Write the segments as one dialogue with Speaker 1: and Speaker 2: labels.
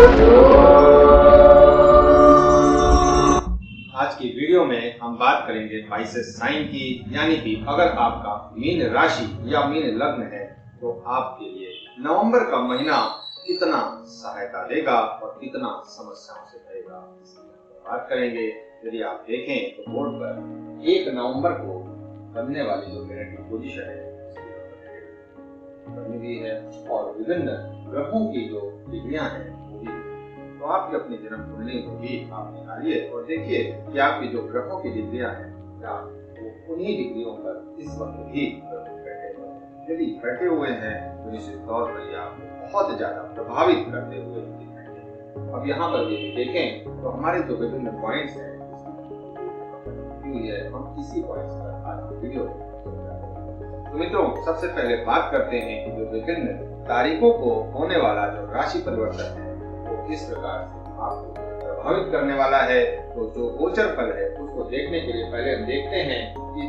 Speaker 1: आज की वीडियो में हम बात करेंगे पाइसेस साइन की, यानी कि अगर आपका मीन राशि या मीन लग्न है तो आपके लिए नवंबर का महीना कितना सहायता देगा और कितना समस्याओं से भरेगा, बात करेंगे। यदि आप देखें तो बोर्ड पर 1 नवंबर को बनने वाली जो प्लैनेटरी पोजीशन है बनी हुई है और विभिन्न ग्रहों की जो डिग्रियां हैं वो भी, तो आपकी अपनी जन्म कुंडली को भी आप निकालिए और देखिए कि आपकी जो ग्रहों की डिग्रियां हैं क्या वो उन्हीं डिग्रियों पर इस वक्त भी बैठे हुए हैं। यदि बैठे हुए हैं तो निश्चित तौर पर ये आपको बहुत ज्यादा प्रभावित करते हुए दिखाई। अब यहाँ पर यदि देखें तो हमारे जो विभिन्न पॉइंट्स हैं हम इसी पॉइंट्स पर आज वीडियो। तो मित्रों, सबसे पहले बात करते हैं कि जो विभिन्न तारीखों को होने वाला जो राशि परिवर्तन है वो किस प्रकार से आपको प्रभावित करने वाला है। तो जो गोचर फल है उसको देखने के लिए पहले हम देखते हैं कि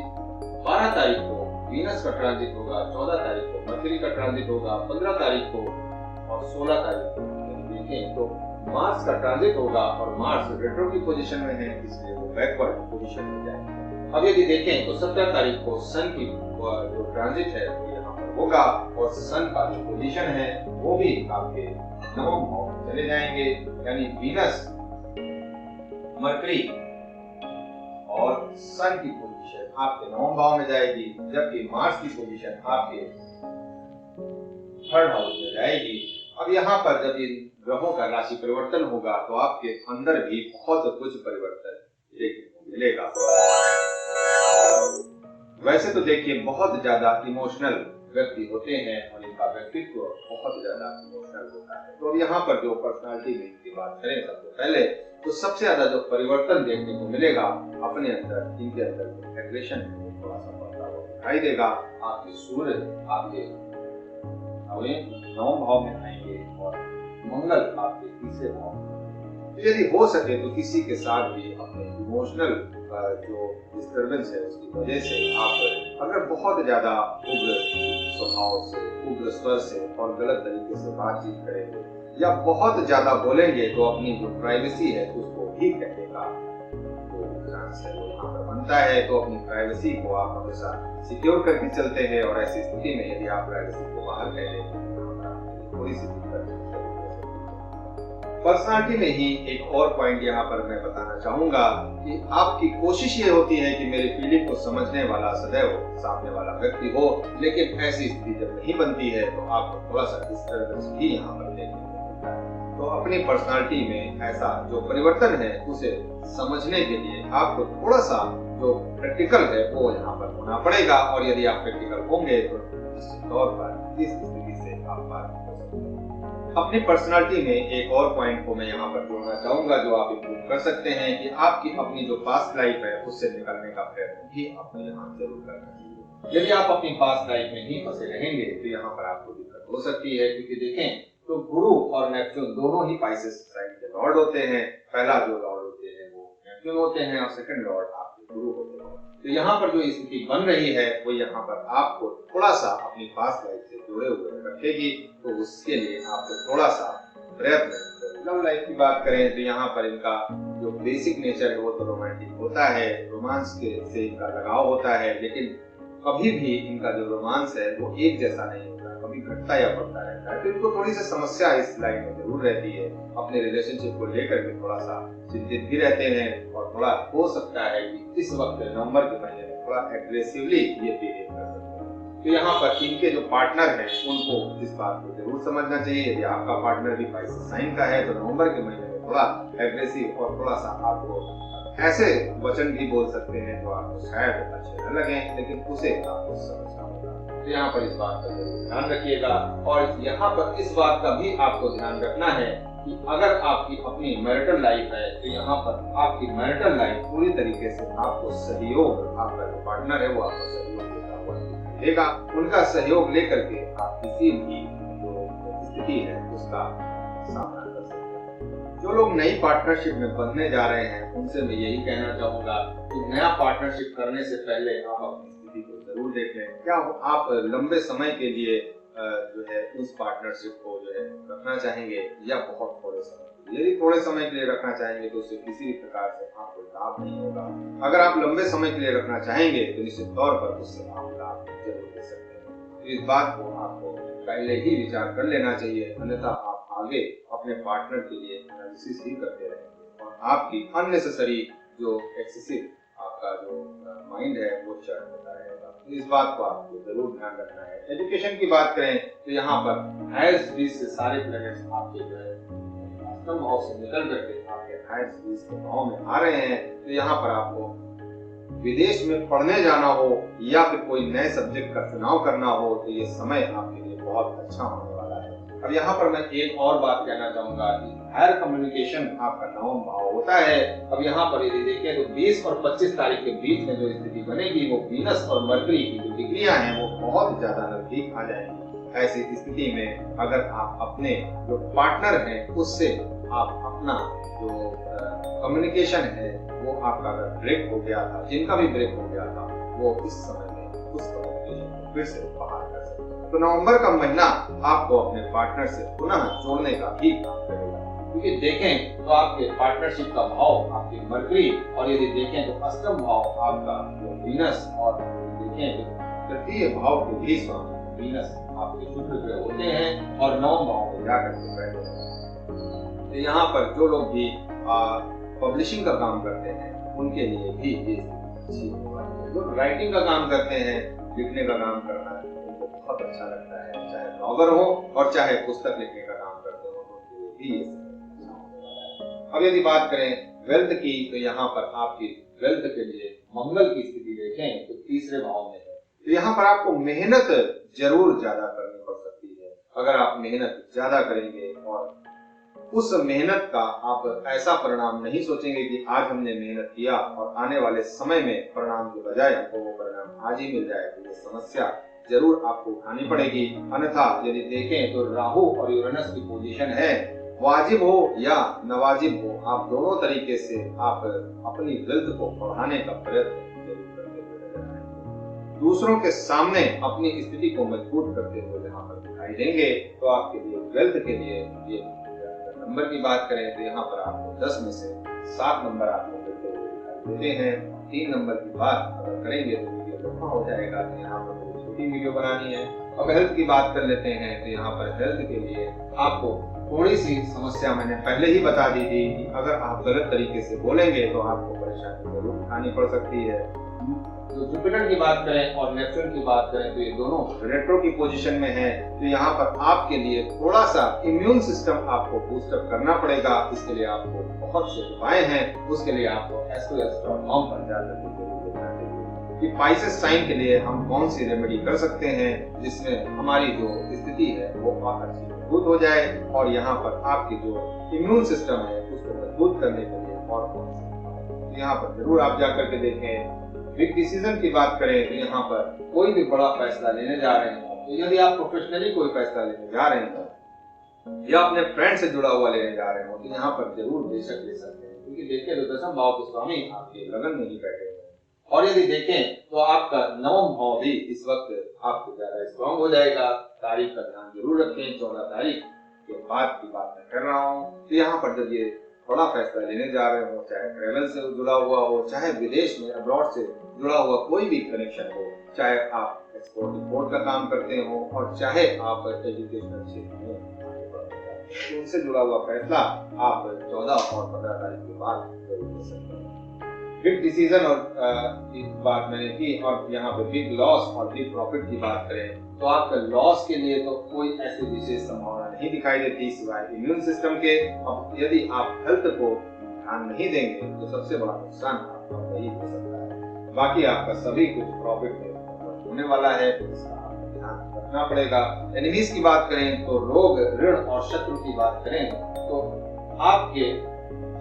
Speaker 1: 12 तारीख को वीनस का ट्रांजिट होगा, 14 तारीख को मर्क्यूरी का ट्रांजिट होगा, 15 तारीख को और 16 तारीख को देखें तो मार्स का ट्रांजिट होगा और मार्स रेट्रो की पोजीशन में है, इसलिए वो बैकवर्ड पोजीशन में जाएगा। अब यदि देखें तो 17 तारीख को सन की जो ट्रांजिट है वो यहाँ पर होगा और सन का जो पोजीशन है वो भी आपके नवम भाव में चले जाएंगे, यानी वीनस, मर्क्यूरी और सन की पोजीशन आपके नवम भाव में जाएगी, जबकि मार्स की पोजीशन आपके 3rd हाउस में जाएगी। अब यहाँ पर जब इन ग्रहों का राशि परिवर्तन होगा तो आपके अंदर भी बहुत कुछ परिवर्तन देखने को मिलेगा। वैसे तो देखिए बहुत ज्यादा इमोशनल व्यक्ति होते हैं और इनका व्यक्तित्व बहुत ज्यादा इमोशनल होता है। तो अब यहाँ पर जो पर्सनालिटी में की बात करें सबसे पहले तो सबसे ज्यादा जो परिवर्तन देखने को मिलेगा अपने अंदर, इनके अंदर एग्रेशन थोड़ा सा बढ़ता हुआ दिखाई देगा। आपके सूर्य आपके 9वें भाव में आएंगे और मंगल आपके 3रे भाव में। तो यदि हो सके तो किसी के साथ भी अपने इमोशनल जो डिस्टर्बेंस है उसकी वजह से आप अगर बहुत ज्यादा उग्र स्वभाव से, उग्र स्वर से और गलत तरीके से बातचीत करेंगे या बहुत ज्यादा बोलेंगे तो अपनी जो प्राइवेसी है उसको भी कहने का जो चांस है वो यहाँ पर बनता है। तो अपनी प्राइवेसी को आप हमेशा सिक्योर करके चलते हैं और ऐसी स्थिति में यदि आप प्राइवेसी को बाहर कह देते हैं थोड़ी सी दिक्कत। पर्सनालिटी में ही एक और पॉइंट यहाँ पर मैं बताना चाहूंगा कि आपकी कोशिश ये होती है कि मेरी फीलिंग को समझने वाला सदैव सामने वाला व्यक्ति हो, लेकिन ऐसी स्थिति जब नहीं बनती है तो आपको थोड़ा सा डिस्टर्बेंस भी यहाँ पर देखने को मिलता है। तो अपनी पर्सनालिटी में ऐसा जो परिवर्तन है उसे समझने के लिए आपको थोड़ा सा जो प्रैक्टिकल है वो यहाँ पर होना पड़ेगा और यदि आप प्रैक्टिकल होंगे तो निश्चित तौर पर इस स्थिति से आप पार हो सकते हैं। अपनी पर्सनालिटी में एक और पॉइंट को मैं यहाँ पर जोड़ना चाहूंगा जो आप इम्प्रूव कर सकते हैं कि आपकी अपनी जो पास्ट लाइफ है उससे निकलने का प्रयत्न भी आपको यहाँ जरूर करना चाहिए। यदि आप अपनी पास्ट लाइफ में ही फंसे रहेंगे तो यहाँ पर आपको दिक्कत हो सकती है, क्योंकि देखें तो गुरु और नेपच्यून दोनों ही पाइसेस साइन के लॉर्ड होते हैं। पहला जो लॉर्ड होते हैं वो नेपच्यून होते हैं और सेकंड लॉर्ड आपके गुरु होते हैं। तो यहाँ पर जो स्थिति बन रही है वो यहाँ पर आपको थोड़ा सा अपनी पास्ट लाइफ से जुड़े हुए रखेगी, तो उसके लिए आपको थोड़ा सा प्रयत्न। लव लाइफ की बात करें तो यहाँ पर इनका जो बेसिक नेचर है वो तो रोमांटिक होता है, रोमांस के से इनका लगाव होता है, लेकिन कभी भी इनका जो रोमांस है वो एक जैसा नहीं होता, कभी घटता या बढ़ता रहता है। तो इनको थोड़ी सी समस्या इस लाइन में जरूर रहती है, अपने रिलेशनशिप को लेकर के थोड़ा सा चिंतित भी रहते हैं और थोड़ा हो सकता है कि इस वक्त नवंबर के महीने में थोड़ा एग्रेसिवली ये बिहेव कर सकते हैं। तो यहाँ पर इनके जो पार्टनर हैं उनको इस बात को जरूर समझना चाहिए। यदि आपका पार्टनर भी पाइसेस साइन का है तो नवंबर के महीने में थोड़ा एग्रेसिव और थोड़ा सा आपको ऐसे वचन भी बोल सकते हैं जो आपको शायद अच्छे न लगे, लेकिन उसे आपको समझना होगा। तो यहाँ पर इस बात का जरूर ध्यान रखिएगा और यहाँ पर इस बात का भी आपको ध्यान रखना है कि अगर आपकी अपनी मैरिटल लाइफ है तो यहाँ पर आपकी मैरिटल लाइफ पूरी तरीके से आपको सहयोग, आपका जो पार्टनर है वो आपको सहयोग देता हुआ दिखेगा। उनका सहयोग लेकर के आप किसी भी जो स्थिति है उसका सामना कर सकते हैं। जो लोग नई पार्टनरशिप में बनने जा रहे हैं उनसे मैं यही कहना चाहूंगा कि नया पार्टनरशिप करने से पहले आप अपनी स्थिति को जरूर देख लें। क्या आप लंबे समय के लिए जो है उस पार्टनरशिप को जो है रखना चाहेंगे या बहुत थोड़े समय के लिए। यदि थोड़े समय के लिए रखना चाहेंगे तो उससे किसी भी प्रकार से आपको लाभ नहीं होगा। अगर आप लंबे समय के लिए रखना चाहेंगे तो निश्चित तौर पर उससे आप लाभ जरूर दे सकते हैं। तो इस बात को आपको पहले ही विचार कर लेना चाहिए, अन्यथा आप आगे अपने पार्टनर के लिए एनालिसिस ही करते रहेंगे और आपकी अननेसेसरी जो एक्सेसिव आपका जो माइंड है वो चढ़ होता रहेगा। तो इस बात को आपको जरूर ध्यान रखना है। एजुकेशन की बात करें तो यहाँ पर हायर स्टडीज से सारे प्लैनेट्स आपके जो है अष्टम भाव से निकल करके आपके हायर स्टडीज के भाव में आ रहे हैं। तो यहाँ पर आपको विदेश में पढ़ने जाना हो या फिर कोई नए सब्जेक्ट का चुनाव करना हो तो ये समय आपके लिए बहुत अच्छा होने वाला है। अब यहाँ पर मैं एक और बात कहना चाहूंगा कि हायर कम्युनिकेशन आपका नवम भाव होता है। अब यहाँ पर यदि देखें तो 20 और 25 तारीख के बीच में जो स्थिति बनेगी वो वीनस और मरकरी की जो डिग्रियां हैं वो बहुत ज्यादा नजदीक आ जाएंगी। ऐसी स्थिति में अगर आप अपने जो पार्टनर हैं उससे आप अपना जो कम्युनिकेशन है वो आपका अगर ब्रेक हो गया था, जिनका भी ब्रेक हो गया था, वो इस समय में उस कम्युनिकेशन को फिर से बहाल कर सकते हैं। तो नवंबर का महीना आपको अपने पार्टनर से पुनः जोड़ने का ही काम करेगा, क्योंकि देखें तो आपके पार्टनरशिप का भाव आपकी मरकरी और यदि देखें तो अष्टम भाव आपका जो वीनस और देखें तो तृतीय भाव के भी स्वामी वीनस आपके शुक्र ग्रह होते हैं और नवम भाव में जाकर के बैठे हैं। तो यहाँ पर जो लोग भी पब्लिशिंग का काम करते हैं उनके लिए भी ये अच्छी होने वाली है। जो राइटिंग का काम करते हैं, लिखने का काम करना उनको बहुत अच्छा लगता है, चाहे ब्लॉगर हो और चाहे पुस्तक लिखने का काम करते हो तो उनके लिए भी ये अच्छा होने वाला है। अब यदि बात करें वेल्थ की तो यहाँ पर आपकी वेल्थ के लिए मंगल की स्थिति देखें तो तीसरे भाव में है। तो यहाँ पर आपको मेहनत जरूर ज्यादा करनी पड़ सकती है। अगर आप मेहनत ज्यादा करेंगे और उस मेहनत का आप ऐसा परिणाम नहीं सोचेंगे कि आज हमने मेहनत किया और आने वाले समय में परिणाम के बजाय हमको वो परिणाम आज ही मिल जाए, तो ये समस्या जरूर आपको उठानी पड़ेगी। अन्यथा यदि देखें तो राहु और यूरेनस की पोजीशन है, वाजिब हो या नवाजिब हो, आप दोनों तरीके से आप अपनी वेल्थ को बढ़ाने का प्रयत्न जरूर करते हुए नजर आएंगे। दूसरों के सामने अपनी स्थिति को मजबूत करते हुए यहाँ पर दिखाई देंगे। तो आपके लिए वेल्थ के लिए ये नंबर की बात करें तो यहाँ पर आपको 10 में से 7 नंबर आपको मिलते हुए दिखाई देते हैं। 3 नंबर की बात अगर करेंगे तो वीडियो लंबा हो जाएगा, तो यहाँ पर मुझे छोटी वीडियो बनानी है। अब हेल्थ की बात कर लेते हैं तो यहाँ पर हेल्थ के लिए आपको थोड़ी सी समस्या मैंने पहले ही बता दी थी कि अगर आप गलत तरीके से बोलेंगे तो आपको परेशानी जरूर उठानी पड़ सकती है। तो जुपिटर की बात करें और नेपच्यून की बात करें तो ये दोनों रेट्रो की पोजीशन में है। तो यहाँ पर आपके लिए थोड़ा सा इम्यून सिस्टम आपको बूस्टअप करना पड़ेगा। इसके लिए आपको बहुत से उपाय हैं। उसके लिए आपको SOS.com पर जाकर जरूर देखना चाहिए कि पाइसेस साइन के लिए हम कौन सी रेमेडी कर सकते हैं जिसमें हमारी जो स्थिति है वो बहुत अच्छी मजबूत हो जाए और यहाँ पर आपकी जो इम्यून सिस्टम है उसको मजबूत करने के लिए और कौन सी, यहाँ पर जरूर आप जाकर के देखें। बिग डिसीजन की बात करें तो यहाँ पर कोई भी बड़ा फैसला लेने जा रहे हैं, तो यदि आप प्रोफेशनली कोई फैसला लेने जा रहे हैं या अपने फ्रेंड से जुड़ा हुआ लेने जा रहे हो तो यहाँ पर जरूर बेशक ले सकते हैं, क्योंकि देखिए तो दशम भाव के स्वामी आपके लगन में ही बैठे हुए हैं। और यदि देखें तो आपका नवम भाव भी इस वक्त आपको ज्यादा स्ट्रॉन्ग हो जाएगा। तारीख का ध्यान जरूर रखें, 14 तारीख के बाद की बात मैं कर रहा हूँ। तो यहाँ पर जब ये बड़ा फैसला लेने जा रहे हो, चाहे ट्रेवल से जुड़ा हुआ हो, चाहे विदेश में अब्रॉड से जुड़ा हुआ कोई भी कनेक्शन हो, चाहे आप एक्सपोर्ट इंपोर्ट का काम करते हो और चाहे आप एजुकेशनल क्षेत्र में तो उनसे जुड़ा हुआ फैसला आप 14 और 15 तारीख के बाद जरूर ले सकते हैं। बिग डिसीजन और की बात मैंने की और यहाँ पे बिग लॉस और बिग प्रॉफिट की बात करें तो आपका लॉस के लिए तो कोई ऐसी विशेष संभावना नहीं दिखाई देती सिवाय इम्यून सिस्टम के। अब यदि आप हेल्थ को ध्यान नहीं देंगे तो सबसे बड़ा नुकसान आपका वही हो सकता है। बाकी आपका सभी कुछ प्रॉफिट में होने वाला है, तो इसका आपको ध्यान रखना पड़ेगा। एनिमीज की बात करें तो रोग, ऋण और शत्रु की बात करें तो आपके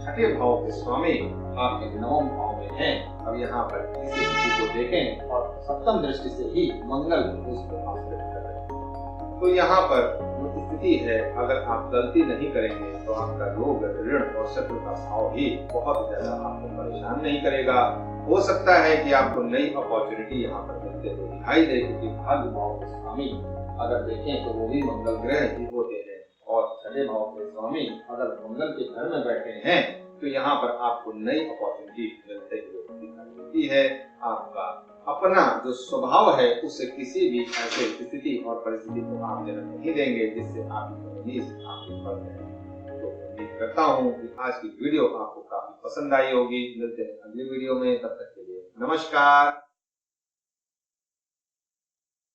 Speaker 1: छठे भाव के स्वामी आपके नवम भाव में हैं। अब यहाँ पर किसी किसी को देखें और सप्तम दृष्टि से ही मंगल उसको आश्रित कर रहे हैं। तो यहाँ पर जो स्थिति है, अगर आप गलती नहीं करेंगे तो आपका रोग, ऋण और शत्रु का भाव ही बहुत ज्यादा आपको परेशान नहीं करेगा। हो सकता है कि आपको नई अपॉर्चुनिटी यहाँ पर मिलते हुए दिखाई दे, क्योंकि भाग्य भाव के स्वामी अगर देखें तो वो भी मंगल ग्रह ही होते हैं। और छठे भाव के स्वामी अगर मंगल के घर में बैठे हैं तो यहाँ पर आपको नई अपॉर्चुनिटी मिलते हुए दिखाई देती है। आपका अपना जो स्वभाव है उससे किसी भी ऐसे स्थिति और परिस्थिति को आप जन्म नहीं देंगे जिससे आपकी उम्मीद आपके ऊपर है। तो उम्मीद करता हूँ कि आज की वीडियो आपको काफी पसंद आई होगी। मिलते हैं अगली वीडियो में, तब तक के लिए नमस्कार।